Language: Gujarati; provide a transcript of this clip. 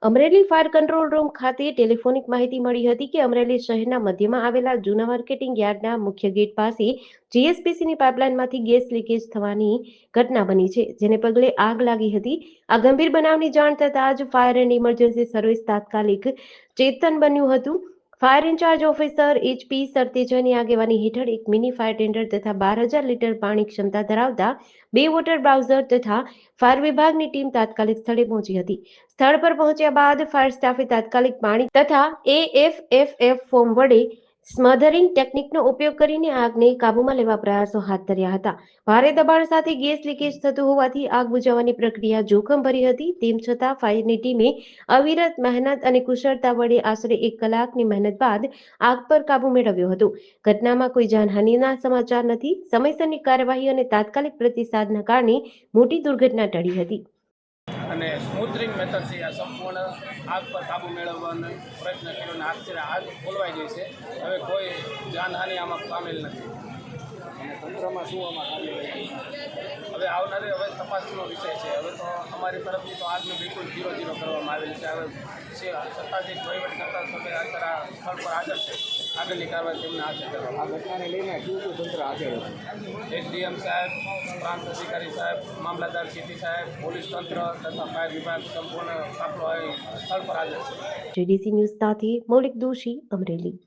અમરેલી ફાયર કંટ્રોલ રૂમ ખાતે ટેલિફોનિક માહિતી મળી હતી કે અમરેલી શહેરના મધ્યમાં આવેલા જૂના માર્કેટિંગ યાર્ડના મુખ્ય ગેટ પાસે જીએસપીસીની પાઇપલાઇનમાંથી ગેસ લીકેજ થવાની ઘટના બની છે, જેને પગલે આગ લાગી હતી। આ ગંભીર બનાવની જાણ થતાં જ ફાયર એન્ડ ઇમરજન્સી સર્વિસ તાત્કાલિક ચેતન બન્યું હતું। ફાયર ઇન્ચાર્જ ઓફિસર HP સરતેજાની આગેવાની હેઠળ એક મિની ફાયર ટેન્ડર તથા 12,000 લીટર પાણી ક્ષમતા ધરાવતા 2 વોટર બ્રાઉઝર તથા ફાયર વિભાગની ટીમ તાત્કાલિક સ્થળે પહોંચી હતી। સ્થળ પર પહોંચ્યા બાદ ફાયર સ્ટાફે તાત્કાલિક પાણી તથા AFFF ફોર્મ વડે સ્મધરિંગ ટેકનિકનો ઉપયોગ કરીને આગને કાબૂમાં લેવા પ્રયાસો હાથ ધર્યા હતા। ભારે દબાણ સાથે ગેસ લીકેજ થતું હોવાથી આગ બુઝાવવાની પ્રક્રિયા જોખમભરી હતી। તેમ છતાં ફાયરની ટીમે અવિરત મહેનત અને કુશળતા વડે આશરે 1 કલાકની મહેનત બાદ આગ પર કાબૂ મેળવ્યો હતો। ઘટનામાં કોઈ જાનહાનિના સમાચાર નથી। સમયસરની કાર્યવાહી અને તાત્કાલિક પ્રતિસાદના કારણે મોટી દુર્ઘટના ટળી હતી અને સ્મૂથરિંગ મેથડથી આ સંપૂર્ણ આગ પર કાબૂ મેળવવાનો પ્રયત્ન કર્યો અને આગ ઓલવાઈ ગઈ છે। હવે કોઈ જાનહાનિ આમાં પામેલ નથી અને તંત્રમાં શું આમાં કાર્યવાહી હવે આવનારી તપાસનો વિષય છે। હવે તો અમારી તરફથી તો આગને બિલકુલ 0-0 કરવામાં આવેલી છે। હવે સત્તાધીશ વહીવટકર્તા સભ્ય અત્યારે સ્થળ પર હાજર છે। આગળની કાર્યવાહી તેમને હાથ ધરવામાં આ ઘટનાને લઈને શું તંત્ર હાજર હતું? SDM સાહેબ, પ્રાંત અધિકારી સાહેબ, મામલતદાર સિટી સાહેબ, પોલીસ તંત્ર તથા ફાયર વિભાગ સંપૂર્ણ કાફલો સ્થળ પર હાજર છે। JDC ન્યૂઝ સાથે મૌલિક દોશી, અમરેલી।